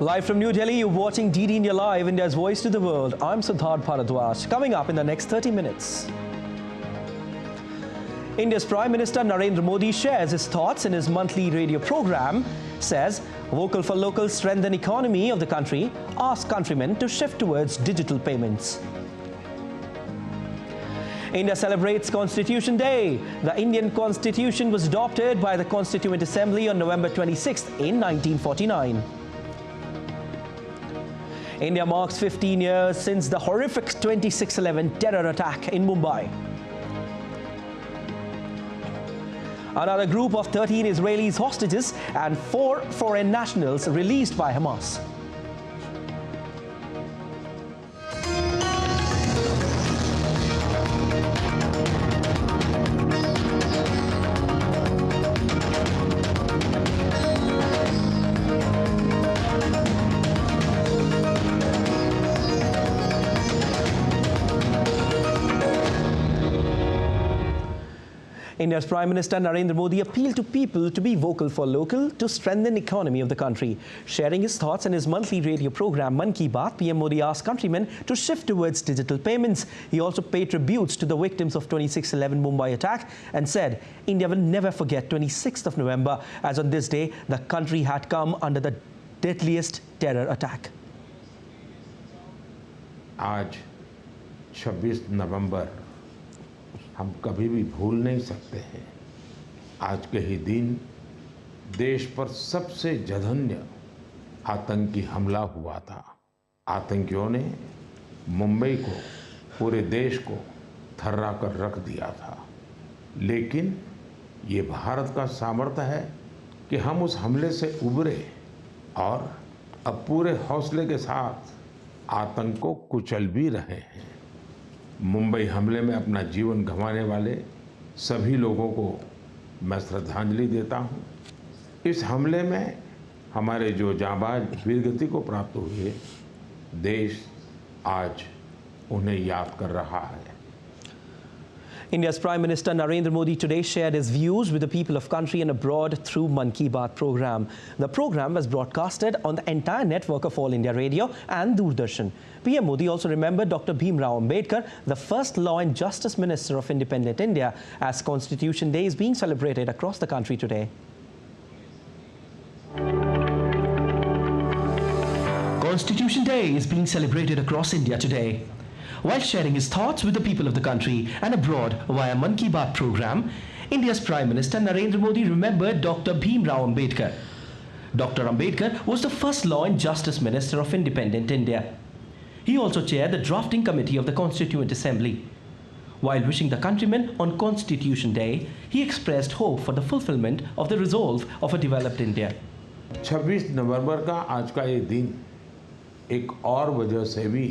Live from New Delhi, you're watching DD India Live, India's voice to the world. I'm Prasar Bharati. Coming up in the next 30 minutes. India's Prime Minister Narendra Modi shares his thoughts in his monthly radio program, says vocal for local strengthen economy of the country, asks countrymen to shift towards digital payments. India celebrates Constitution Day. The Indian Constitution was adopted by the Constituent Assembly on November 26 in 1949. India marks 15 years since the horrific 26/11 terror attack in Mumbai. Another group of 13 Israelis hostages and 4 foreign nationals released by Hamas. India's Prime Minister Narendra Modi appealed to people to be vocal for local to strengthen the economy of the country. Sharing his thoughts in his monthly radio program Mann Ki Baat, PM Modi asked countrymen to shift towards digital payments. He also paid tributes to the victims of 26/11 Mumbai attack and said India will never forget 26th of November, as on this day the country had come under the deadliest terror attack. आज 26 नवंबर हम कभी भी भूल नहीं सकते हैं। आज के ही दिन देश पर सबसे जघन्य आतंकी हमला हुआ था। आतंकियों ने मुंबई को, पूरे देश को थर्रा कर रख दिया था। लेकिन ये भारत का सामर्थ्य है कि हम उस हमले से उबरे और अब पूरे हौसले के साथ आतंक को कुचल भी रहे हैं। मुंबई हमले में अपना जीवन गंवाने वाले सभी लोगों को मैं श्रद्धांजलि देता हूं। इस हमले में हमारे जो जांबाज वीरगति को प्राप्त हुए, देश आज उन्हें याद कर रहा है। India's Prime Minister Narendra Modi today shared his views with the people of country and abroad through Mann Ki Baat program. The program was broadcasted on the entire network of All India Radio and Doordarshan. PM Modi also remembered Dr. Bhimrao Ambedkar, the first Law and Justice Minister of independent India, as Constitution Day is being celebrated across the country today. Constitution Day is being celebrated across India today. While sharing his thoughts with the people of the country and abroad via Mann Ki Baat program, India's Prime Minister Narendra Modi remembered Dr. Bhimrao Ambedkar. Dr. Ambedkar was the first Law and Justice Minister of independent India. He also chaired the drafting committee of the Constituent Assembly. While wishing the countrymen on Constitution Day, he expressed hope for the fulfillment of the resolve of a developed India. 26 नवंबर का आज का ये दिन एक और वजह से भी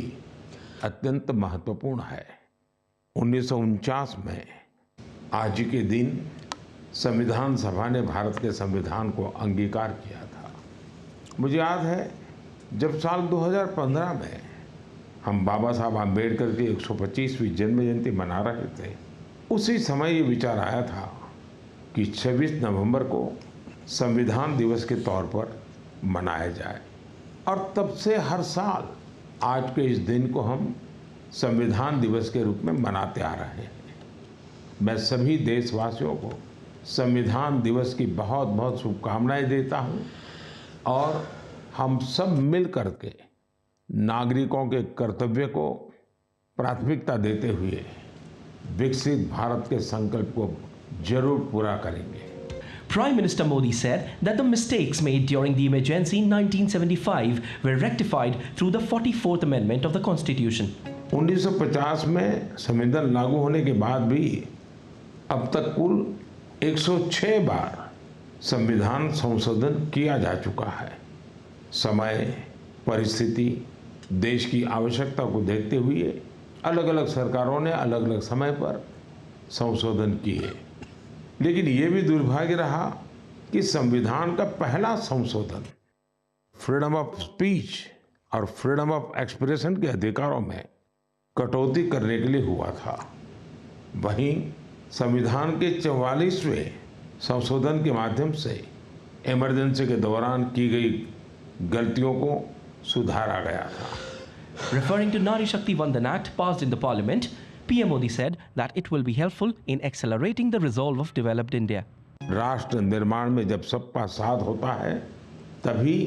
अत्यंत महत्वपूर्ण है। 1949 में आज ही के दिन संविधान सभा ने भारत के संविधान को अंगीकार किया था। मुझे याद है जब साल 2015 में हम बाबा साहब आम्बेडकर की 125वीं जन्म जयंती मना रहे थे, उसी समय ये विचार आया था कि 26 नवंबर को संविधान दिवस के तौर पर मनाया जाए। और तब से हर साल आज के इस दिन को हम संविधान दिवस के रूप में मनाते आ रहे हैं। मैं सभी देशवासियों को संविधान दिवस की बहुत बहुत शुभकामनाएं देता हूं और हम सब मिल करके नागरिकों के कर्तव्य को प्राथमिकता देते हुए विकसित भारत के संकल्प को जरूर पूरा करेंगे। Prime Minister Modi said that the mistakes made during the emergency in 1975 were rectified through the 44th Amendment of the Constitution. 1950 में संविधान लागू होने के बाद भी अब तक कुल 106 बार संविधान संशोधन किया जा चुका है। समय, परिस्थिति, देश की आवश्यकता को देखते हुए अलग अलग सरकारों ने अलग अलग समय पर संशोधन किए। लेकिन ये भी दुर्भाग्य रहा कि संविधान का पहला संशोधन फ्रीडम ऑफ स्पीच और फ्रीडम ऑफ एक्सप्रेशन के अधिकारों में कटौती करने के लिए हुआ था। वहीं संविधान के 44वें संशोधन के माध्यम से इमरजेंसी के दौरान की गई गलतियों को सुधारा गया था। Referring to Nari Shakti Vandan Act passed in the parliament, PM Modi said that it will be helpful in accelerating the resolve of developed India. राष्ट्र निर्माण में जब सबका साथ होता है तभी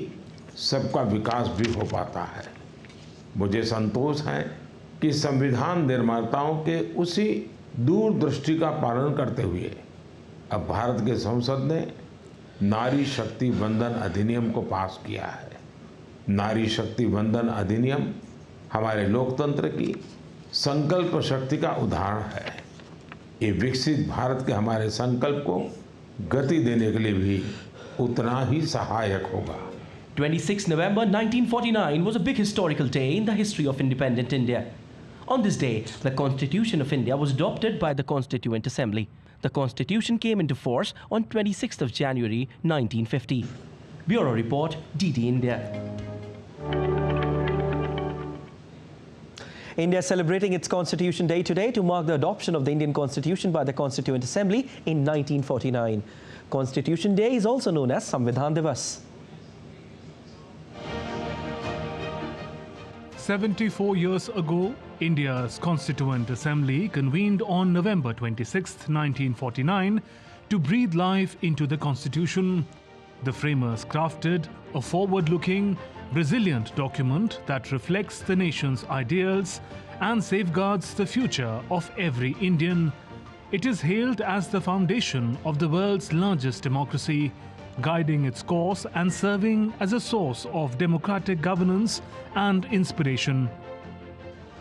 सबका विकास भी हो पाता है। मुझे संतोष है कि संविधान निर्माताओं के उसी दूरदृष्टि का पालन करते हुए अब भारत के संसद ने नारी शक्ति वंदन अधिनियम को पास किया है। नारी शक्ति वंदन अधिनियम हमारे लोकतंत्र की संकल्प शक्ति का उदाहरण है। ये विकसित भारत के हमारे संकल्प को गति देने के लिए भी उतना ही सहायक होगा। 26 November 1949 was a big historical day in the history of independent India. On this day, the Constitution of India was adopted by the Constituent Assembly. The Constitution came into force on 26th of January 1950. Bureau Report, DD India. India is celebrating its Constitution Day today to mark the adoption of the Indian Constitution by the Constituent Assembly in 1949. Constitution Day is also known as Samvidhan Divas. 74 years ago, India's Constituent Assembly convened on November 26, 1949, to breathe life into the Constitution. The framers crafted a forward-looking, resilient document that reflects the nation's ideals and safeguards the future of every Indian. It is hailed as the foundation of the world's largest democracy, guiding its course and serving as a source of democratic governance and inspiration.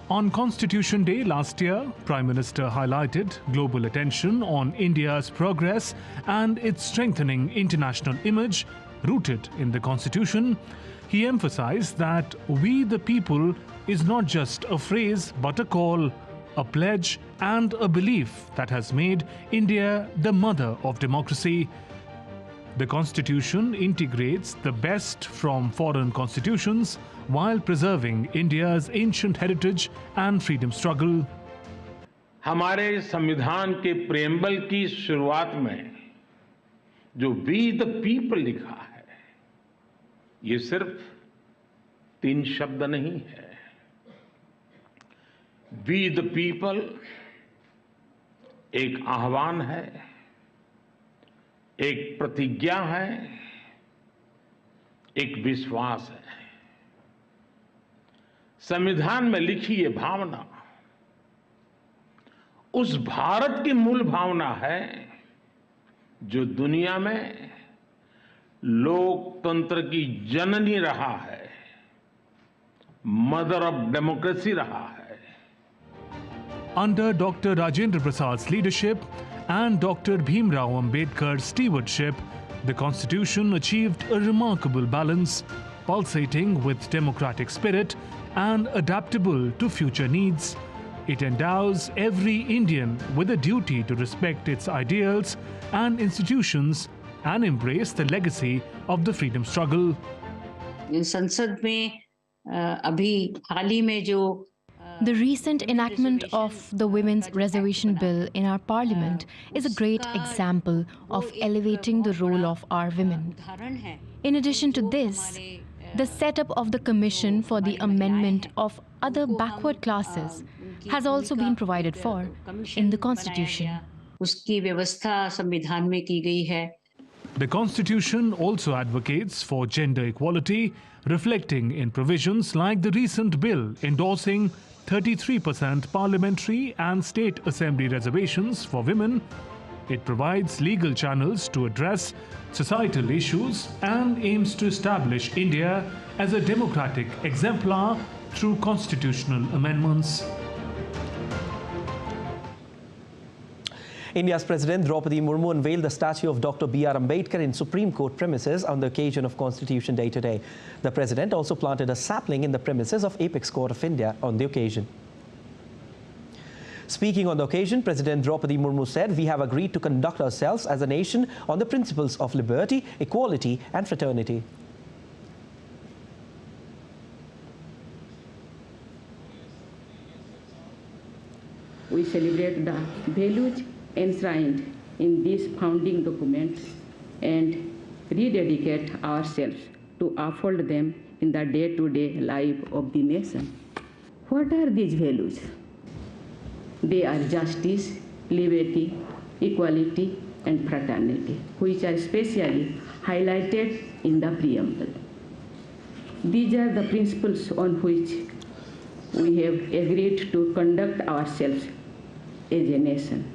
On Constitution Day last year, Prime Minister highlighted global attention on India's progress and its strengthening international image rooted in the Constitution. He emphasized that "We the people" is not just a phrase but a call, a pledge and a belief that has made India the mother of democracy. The Constitution integrates the best from foreign constitutions while preserving India's ancient heritage and freedom struggle. हमारे संविधान के preamble की शुरुआत में जो we the people लिखा है, ये सिर्फ 3 शब्द नहीं है। वी द पीपल एक आह्वान है, एक प्रतिज्ञा है, एक विश्वास है। संविधान में लिखी ये भावना उस भारत की मूल भावना है जो दुनिया में लोकतंत्र की जननी रहा है, मदर ऑफ डेमोक्रेसी रहा है। Under Dr. Rajendra Prasad's leadership and Dr. Bhimrao Ambedkar's stewardship, the Constitution achieved a remarkable balance, pulsating with democratic spirit and adaptable to future needs. It endows every Indian with a duty to respect its ideals and institutions and embrace the legacy of the freedom struggle. संसद में अभी हाल ही में जो The recent enactment of the Women's Reservation Bill in our Parliament is a great example of elevating the role of our women. In addition to this, the setup of the Commission for the Amendment of Other Backward Classes has also been provided for in the Constitution. उसकी व्यवस्था संविधान में की गई है। The Constitution also advocates for gender equality, reflecting in provisions like the recent bill endorsing 33% parliamentary and state assembly reservations for women. It provides legal channels to address societal issues and aims to establish India as a democratic exemplar through constitutional amendments. India's President Draupadi Murmu unveiled the statue of Dr. B.R. Ambedkar in Supreme Court premises on the occasion of Constitution Day today. The President also planted a sapling in the premises of Apex Court of India on the occasion. Speaking on the occasion, President Draupadi Murmu said, "We have agreed to conduct ourselves as a nation on the principles of liberty, equality and fraternity." We celebrate the values enshrined in this founding document and rededicate ourselves to uphold them in the day-to-day life of the nation. What are these values? They are justice, liberty, equality, and fraternity, which are specially highlighted in the preamble. These are the principles on which we have agreed to conduct ourselves as a nation.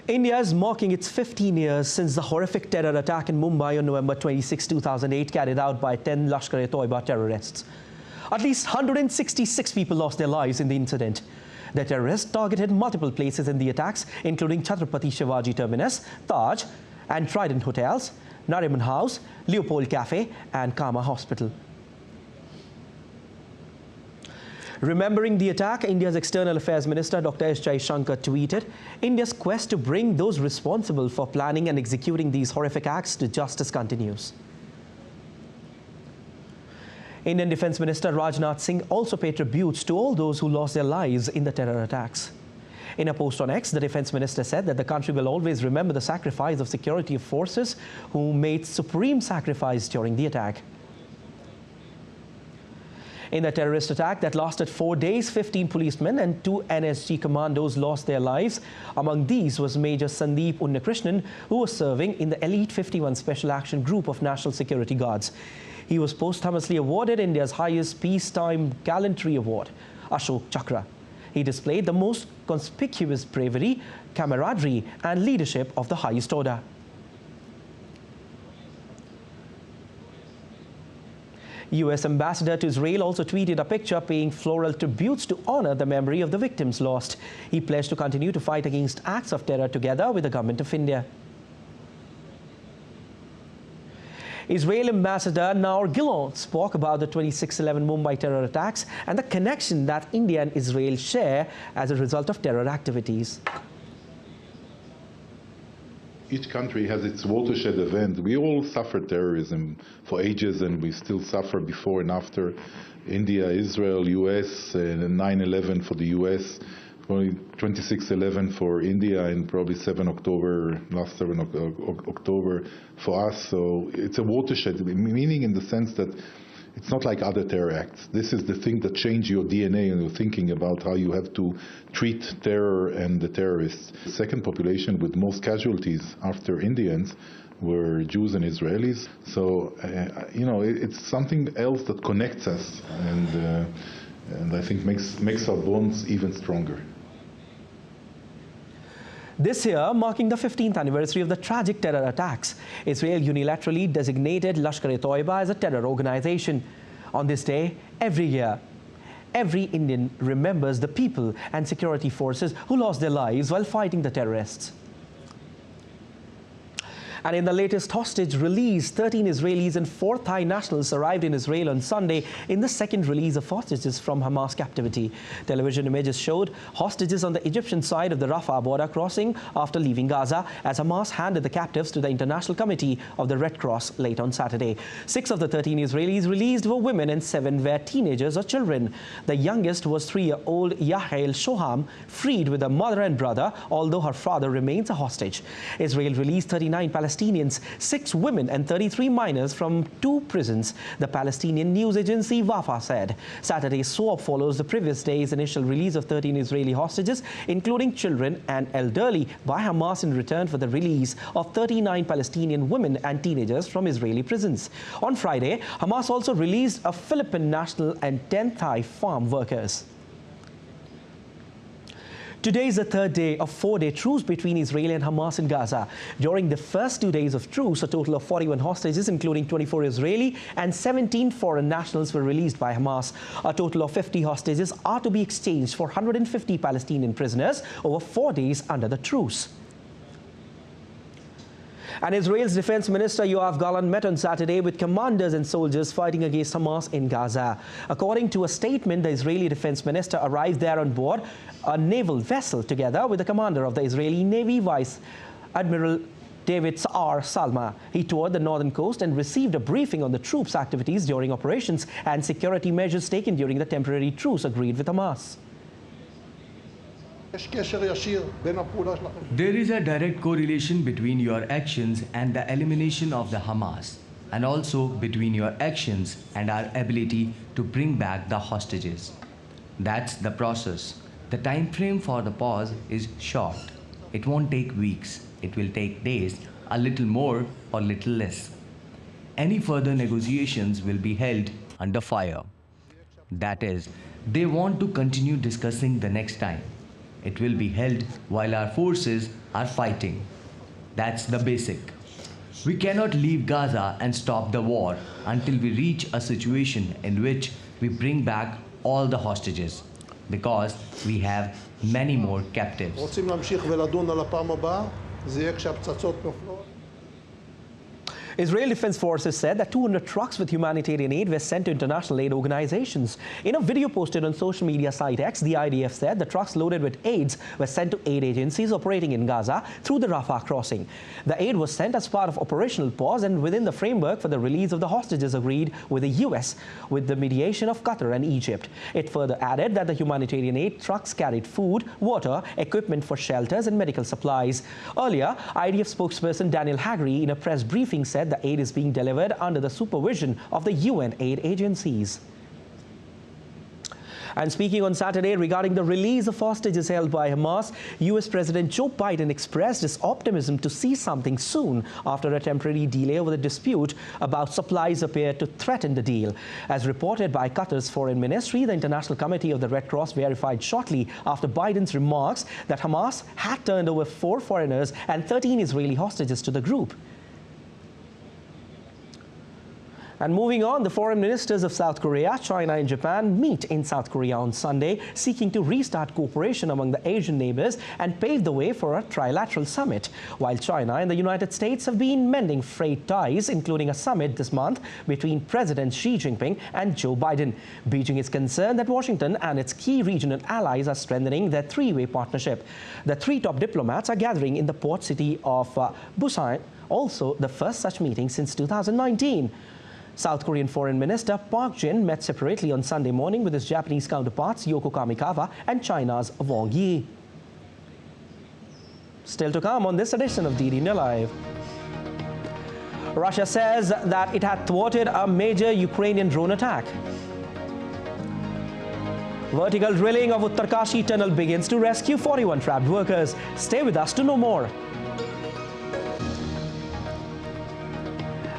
India is marking its 15 years since the horrific terror attack in Mumbai on November 26, 2008, carried out by 10 Lashkar-e-Toiba terrorists. At least 166 people lost their lives in the incident. The terrorists targeted multiple places in the attacks, including Chhatrapati Shivaji Terminus, Taj and Trident Hotels, Nariman House, Leopold Cafe and Kama Hospital. Remembering the attack, India's External Affairs Minister Dr. S. Jaishankar tweeted, India's quest to bring those responsible for planning and executing these horrific acts to justice continues. Indian Defence Minister Rajnath Singh also paid tributes to all those who lost their lives in the terror attacks. In a post on X, the Defence Minister said that the country will always remember the sacrifice of security forces who made supreme sacrifice during the attack. In the terrorist attack that lasted 4 days, 15 policemen and 2 NSG commandos lost their lives. Among these was Major Sandeep Unnakrishnan, who was serving in the Elite 51 Special Action Group of National Security Guards. He was posthumously awarded India's highest peacetime gallantry award, Ashok Chakra. He displayed the most conspicuous bravery, camaraderie and leadership of the highest order. US Ambassador to Israel also tweeted a picture paying floral tributes to honor the memory of the victims lost. He pledged to continue to fight against acts of terror together with the government of India. Israel Ambassador Naor Gilon spoke about the 26/11 Mumbai terror attacks and the connection that India and Israel share as a result of terror activities. Each country has its watershed event. We all suffered terrorism for ages, and we still suffer before and after. India, Israel, US, and 9/11 for the US, probably 26/11 for India, and probably last 7 October for us. So it's a watershed, meaning in the sense that it's not like other terror acts. This is the thing that changes your DNA and your thinking about how you have to treat terror and the terrorists. The second population with most casualties after Indians were Jews and Israelis. So, it's something else that connects us and I think makes our bonds even stronger. This year, marking the 15th anniversary of the tragic terror attacks, Israel unilaterally designated Lashkar-e-Toiba as a terror organization. On this day, every year, every Indian remembers the people and security forces who lost their lives while fighting the terrorists. And in the latest hostage release, 13 Israelis and 4 Thai nationals arrived in Israel on Sunday in the second release of hostages from Hamas captivity. Television images showed hostages on the Egyptian side of the Rafah border crossing after leaving Gaza, as Hamas handed the captives to the International Committee of the Red Cross late on Saturday. 6 of the 13 Israelis released were women and 7 were teenagers or children. The youngest was 3-year-old Yahael Shoham, freed with her mother and brother, although her father remains a hostage. Israel released 39 Palestinians, 6 women and 33 minors from 2 prisons, the Palestinian news agency Wafa said. Saturday's swap follows the previous day's initial release of 13 Israeli hostages, including children and elderly, by Hamas in return for the release of 39 Palestinian women and teenagers from Israeli prisons. On Friday, Hamas also released a Philippine national and 10 Thai farm workers. Today is the third day of 4-day truce between Israel and Hamas in Gaza. During the first 2 days of truce, a total of 41 hostages, including 24 Israeli and 17 foreign nationals, were released by Hamas. A total of 50 hostages are to be exchanged for 150 Palestinian prisoners over 4 days under the truce. And Israel's Defense Minister Yoav Gallant met on Saturday with commanders and soldiers fighting against Hamas in Gaza. According to a statement, the Israeli Defense Minister arrived there on board a naval vessel together with the commander of the Israeli Navy, Vice Admiral David Sa'ar Salma. He toured the northern coast and received a briefing on the troops' activities during operations and security measures taken during the temporary truce agreed with Hamas. There is a direct correlation between your actions and the elimination of the Hamas. and also between your actions and our ability to bring back the hostages. That's the process. The time frame for the pause is short. It won't take weeks. It will take days, a little more or little less. Any further negotiations will be held under fire. That is, they want to continue discussing the next time. It will be held while our forces are fighting. That's the basic. We cannot leave Gaza and stop the war until we reach a situation in which we bring back all the hostages, because we have many more captives. רוצים להמשיך ולדון על הפעם הבאה? זה יהיה כשהפצצות נופלות. Israel Defense Forces said that 200 trucks with humanitarian aid were sent to international aid organizations. In a video posted on social media site X, the IDF said the trucks loaded with aids were sent to aid agencies operating in Gaza through the Rafah crossing. The aid was sent as part of operational pause and within the framework for the release of the hostages agreed with the US with the mediation of Qatar and Egypt. It further added that the humanitarian aid trucks carried food, water, equipment for shelters and medical supplies. Earlier, IDF spokesperson Daniel Haggerty in a press briefing said the aid is being delivered under the supervision of the UN aid agencies. And speaking on Saturday regarding the release of hostages held by Hamas, US President Joe Biden expressed his optimism to see something soon after a temporary delay over the dispute about supplies appeared to threaten the deal. As reported by Qatar's foreign ministry, the International Committee of the Red Cross verified shortly after Biden's remarks that Hamas had turned over 4 foreigners and 13 Israeli hostages to the group. And moving on, the foreign ministers of South Korea, China and Japan meet in South Korea on Sunday, seeking to restart cooperation among the Asian neighbors and pave the way for a trilateral summit. While China and the United States have been mending frayed ties, including a summit this month between President Xi Jinping and Joe Biden. Beijing is concerned that Washington and its key regional allies are strengthening their three-way partnership. The 3 top diplomats are gathering in the port city of Busan, also the first such meeting since 2019. South Korean Foreign Minister Park Jin met separately on Sunday morning with his Japanese counterparts Yoko Kamikawa and China's Wang Yi. Still to come on this edition of DD News Live. Russia says that it had thwarted a major Ukrainian drone attack. Vertical drilling of Uttarkashi tunnel begins to rescue 41 trapped workers. Stay with us to know more.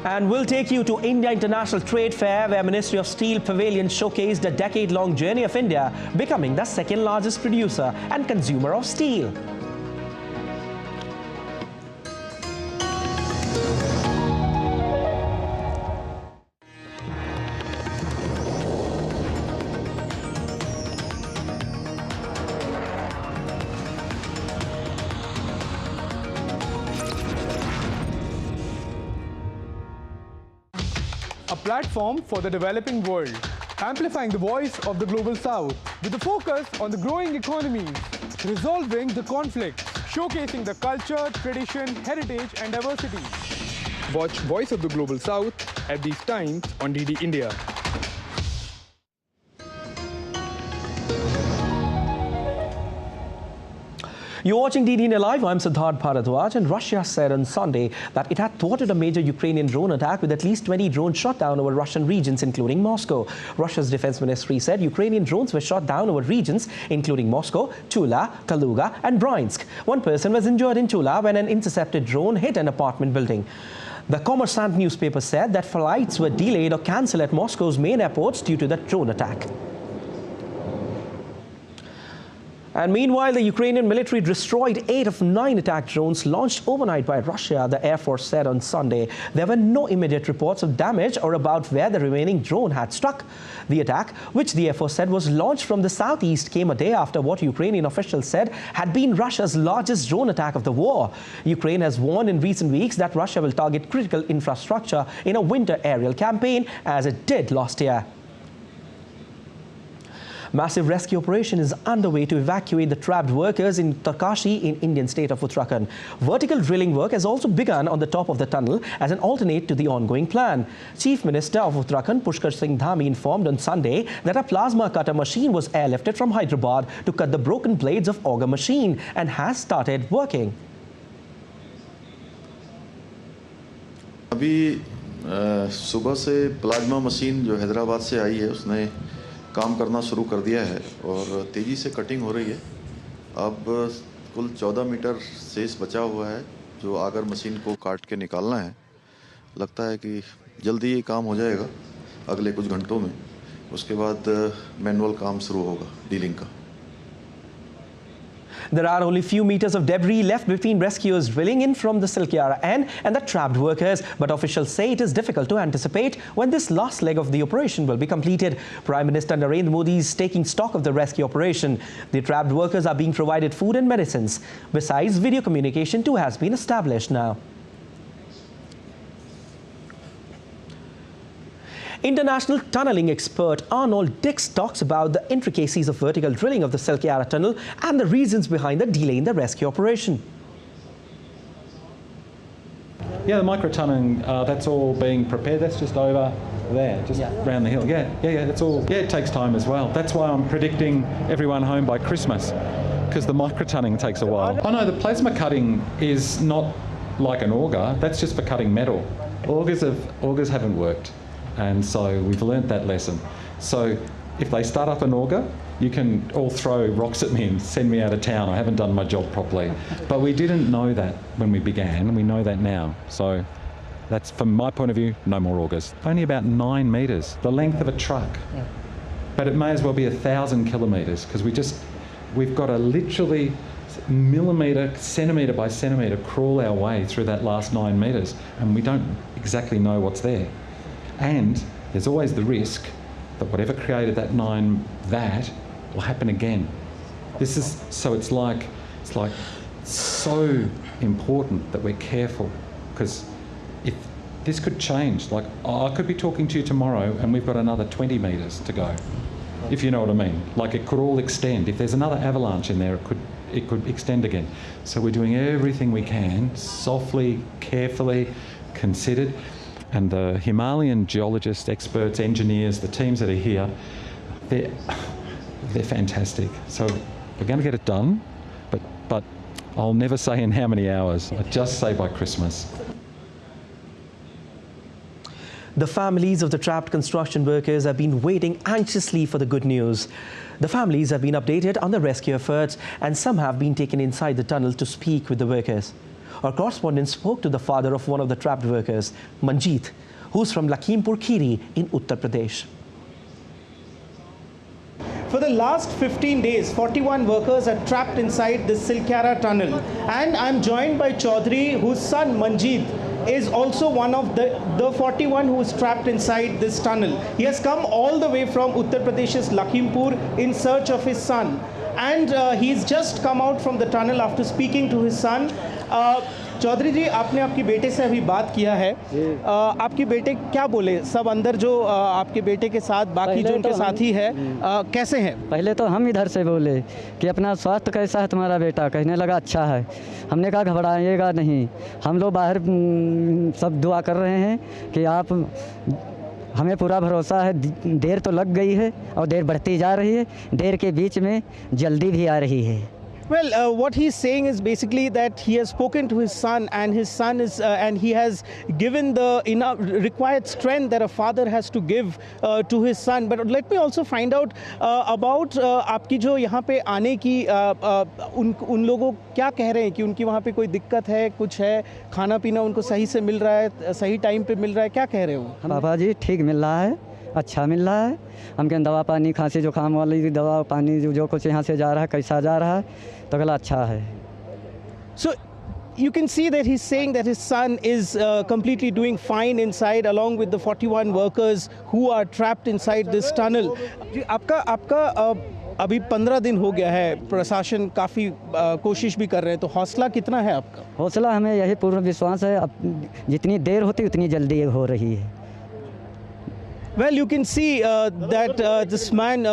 And we'll take you to India International Trade Fair, where Ministry of Steel Pavilion showcased a decade-long journey of India becoming the second largest producer and consumer of steel. A platform for the developing world, amplifying the voice of the global south with a focus on the growing economies, resolving the conflicts, showcasing the culture, tradition, heritage and diversity. Watch Voice of the Global South at these times on DD India. You're watching DD News Live. I'm Siddharth Bharadwaj, and Russia said on Sunday that it had thwarted a major Ukrainian drone attack with at least 20 drones shot down over Russian regions, including Moscow. Russia's defense ministry said Ukrainian drones were shot down over regions including Moscow, Tula, Kaluga and Bryansk. One person was injured in Tula when an intercepted drone hit an apartment building. The Kommersant newspaper said that flights were delayed or cancelled at Moscow's main airports due to the drone attack. And meanwhile, the Ukrainian military destroyed 8 of 9 attack drones launched overnight by Russia, the Air Force said on Sunday. There were no immediate reports of damage or about where the remaining drone had struck. The attack, which the Air Force said was launched from the southeast, came a day after what Ukrainian officials said had been Russia's largest drone attack of the war. Ukraine has warned in recent weeks that Russia will target critical infrastructure in a winter aerial campaign, as it did last year. Massive rescue operation is underway to evacuate the trapped workers in Uttarkashi in Indian state of Uttarakhand. Vertical drilling work has also begun on the top of the tunnel as an alternate to the ongoing plan. Chief Minister of Uttarakhand Pushkar Singh Dhami informed on Sunday that a plasma cutter machine was airlifted from Hyderabad to cut the broken blades of auger machine and has started working. अभी सुबह से plasma machine जो हैदराबाद से आई है उसने काम करना शुरू कर दिया है और तेज़ी से कटिंग हो रही है। अब कुल 14 मीटर शेष बचा हुआ है जो आगर मशीन को काट के निकालना है। लगता है कि जल्दी ये काम हो जाएगा अगले कुछ घंटों में। उसके बाद मैनुअल काम शुरू होगा डीलिंग का। There are only few meters of debris left between rescuers drilling in from the Silkyara end and the trapped workers, but officials say it is difficult to anticipate when this last leg of the operation will be completed. Prime Minister Narendra Modi is taking stock of the rescue operation. The trapped workers are being provided food and medicines. Besides, video communication too has been established now. International tunneling expert Arnold Dix talks about the intricacies of vertical drilling of the Silkyara tunnel and the reasons behind the delay in the rescue operation. Yeah, the micro-tunneling, that's all being prepared. That's just over there, just round the hill. Yeah, that's all. Yeah, it takes time as well. That's why I'm predicting everyone home by Christmas, because the micro-tunneling takes a while. I know the plasma cutting is not like an auger. That's just for cutting metal. Augers haven't worked. And so we've learnt that lesson. So if they start up an auger, you can all throw rocks at me and send me out of town. I haven't done my job properly. But we didn't know that when we began, and we know that now. So that's, from my point of view, no more augers. Only about 9 metres, the length of a truck. Yeah. But it may as well be 1,000 kilometres, because we've got to literally millimetre, centimetre by centimetre crawl our way through that last 9 metres, and we don't exactly know what's there. And there's always the risk that whatever created that will happen again. It's like so important that we're careful, because if this could change, like I could be talking to you tomorrow and we've got another 20 metres to go, if you know what I mean. Like it could all extend. If there's another avalanche in there, it could extend again. So we're doing everything we can, softly, carefully, considered. And the Himalayan geologists, experts, engineers, the teams that are here, they're fantastic. So we're going to get it done, but I'll never say in how many hours. I just say by Christmas. The families of the trapped construction workers have been waiting anxiously for the good news. The families have been updated on the rescue efforts, and some have been taken inside the tunnel to speak with the workers. Our correspondent spoke to the father of one of the trapped workers, Manjeet, who's from Lakhimpur Kheri in Uttar Pradesh. For the last 15 days, 41 workers are trapped inside the Silkyara tunnel. And I'm joined by Chaudhary, whose son Manjeet is also one of the 41 who is trapped inside this tunnel. He has come all the way from Uttar Pradesh's Lakhimpur in search of his son. And he's just come out from the tunnel after speaking to his son. Chaudhary जी, आपने आपके बेटे से अभी बात किया है, आपके बेटे क्या बोले? सब अंदर जो आपके बेटे के साथ बाकी जो उनके साथी है कैसे हैं? पहले तो हम इधर से बोले कि अपना स्वास्थ्य कैसा है तुम्हारा बेटा? कहने लगा अच्छा है। हमने कहा घबराइएगा नहीं, हम लोग बाहर सब दुआ कर रहे हैं कि आप, हमें पूरा भरोसा है। देर तो लग गई है और देर बढ़ती जा रही है, देर के बीच में जल्दी भी आ रही है। Well, what he's saying is basically that he has spoken to his son, and his son is, and he has given the enough required strength that a father has to give to his son. But let me also find out about आपकी जो यहाँ पे आने की उन लोगों क्या कह रहे हैं कि उनकी वहाँ पे कोई दिक्कत है, कुछ है, खाना पीना उनको सही से मिल रहा है, सही टाइम पे मिल रहा है, क्या कह रहे हो? पापा जी ठीक मिल रहा है, अच्छा मिल रहा है। हम कहें दवा पानी, खांसी जुकाम वाली दवा पानी जो कुछ यहाँ से जा रहा है, कैसा जा रहा है, तो अगला अच्छा है। So you can see that he's saying that his son is completely doing fine inside, along with the 41 workers who are trapped inside this tunnel. आपका अभी 15 दिन हो गया है, प्रशासन काफ़ी कोशिश भी कर रहे हैं, तो हौसला कितना है आपका? हौसला हमें यही पूर्ण विश्वास है, अब जितनी देर होती उतनी जल्दी हो रही है। Well, you can see that this man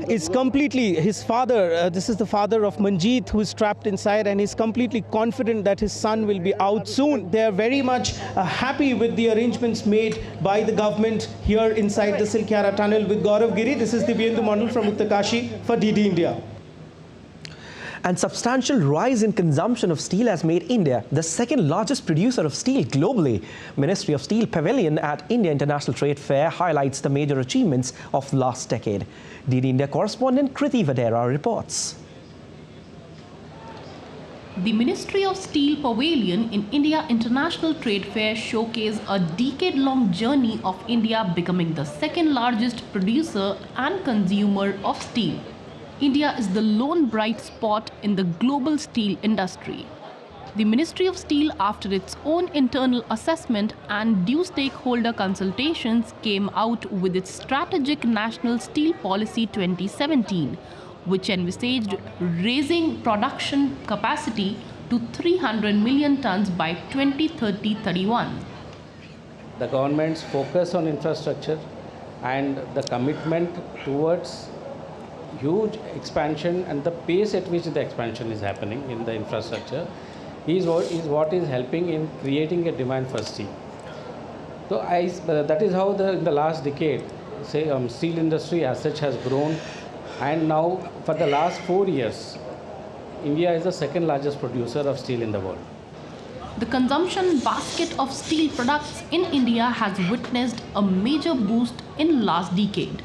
is completely, his father, this is the father of Manjeet, who is trapped inside, and he's completely confident that his son will be out soon. They are very much happy with the arrangements made by the government here inside the Silkyara tunnel. With Gaurav Giri, this is Divyendu Mandal from Uttarkashi for DD India. And substantial rise in consumption of steel has made India the second largest producer of steel globally. Ministry of Steel Pavilion at India International Trade Fair highlights the major achievements of last decade. DD India correspondent Kriti Vadera reports. The Ministry of Steel Pavilion in India International Trade Fair showcased a decade-long journey of India becoming the second largest producer and consumer of steel. India is the lone bright spot in the global steel industry. The Ministry of Steel, after its own internal assessment and due stakeholder consultations, came out with its Strategic National Steel Policy 2017, which envisaged raising production capacity to 300 million tons by 2030-31. The government's focus on infrastructure and the commitment towards huge expansion and the pace at which the expansion is happening in the infrastructure is what is helping in creating a demand for steel. So that is how in the last decade, steel industry as such has grown, and now for the last 4 years, India is the second largest producer of steel in the world. The consumption basket of steel products in India has witnessed a major boost in last decade.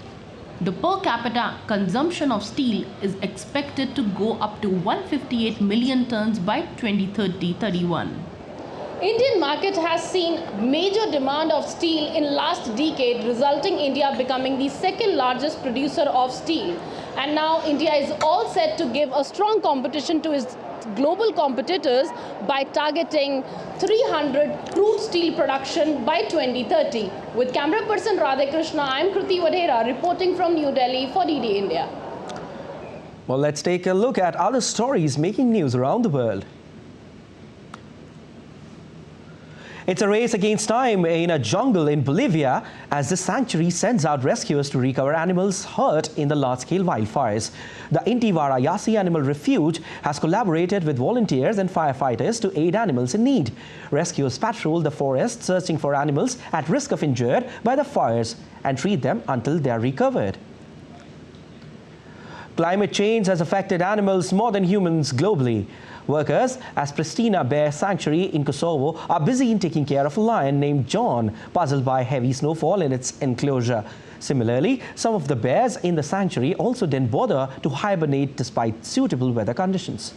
The per capita consumption of steel is expected to go up to 158 million tons by 2030-31. Indian market has seen major demand of steel in last decade, resulting India becoming the second largest producer of steel. And now India is all set to give a strong competition to its global competitors by targeting 300 crude steel production by 2030. With camera person Radhakrishna, I am Kriti Vadera reporting from New Delhi for DD India. Well, let's take a look at other stories making news around the world. It's a race against time in a jungle in Bolivia as the sanctuary sends out rescuers to recover animals hurt in the large-scale wildfires. The Inti Varayasi Animal Refuge has collaborated with volunteers and firefighters to aid animals in need. Rescuers patrol the forest searching for animals at risk of injured by the fires and treat them until they are recovered. Climate change has affected animals more than humans globally. Workers at Pristina Bear Sanctuary in Kosovo are busy in taking care of a lion named John, puzzled by heavy snowfall in its enclosure. Similarly, some of the bears in the sanctuary also didn't bother to hibernate despite suitable weather conditions.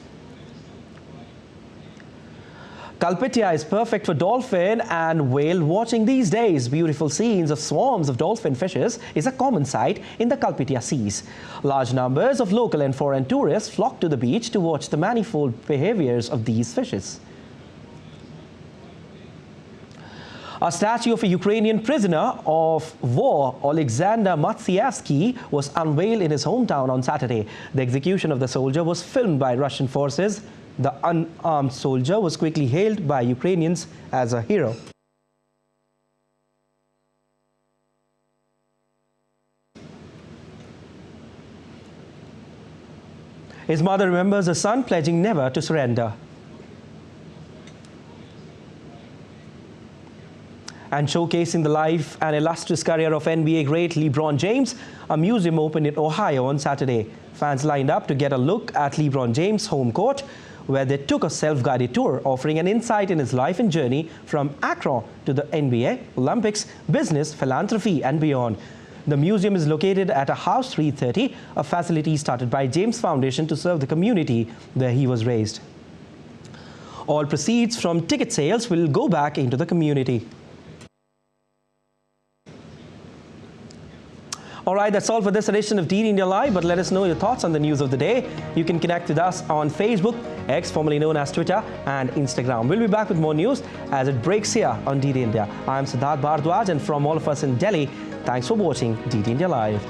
Kalpitia is perfect for dolphin and whale watching these days. Beautiful scenes of swarms of dolphin fishes is a common sight in the Kalpitia seas. Large numbers of local and foreign tourists flock to the beach to watch the manifold behaviors of these fishes. A statue of a Ukrainian prisoner of war, Alexander Matsievsky, was unveiled in his hometown on Saturday. The execution of the soldier was filmed by Russian forces. The unarmed soldier was quickly hailed by Ukrainians as a hero. His mother remembers her son pledging never to surrender. And showcasing the life and illustrious career of NBA great LeBron James, a museum opened in Ohio on Saturday. Fans lined up to get a look at LeBron James' home court, where they took a self-guided tour offering an insight in his life and journey from Akron to the NBA, Olympics, business, philanthropy and beyond. The museum is located at a House 330, a facility started by James Foundation to serve the community where he was raised. All proceeds from ticket sales will go back into the community. All right, that's all for this edition of DD India Live, but let us know your thoughts on the news of the day. You can connect with us on Facebook, X, formerly known as Twitter, and Instagram. We'll be back with more news as it breaks here on DD India. I'm Siddharth Bhardwaj, and from all of us in Delhi, thanks for watching DD India Live.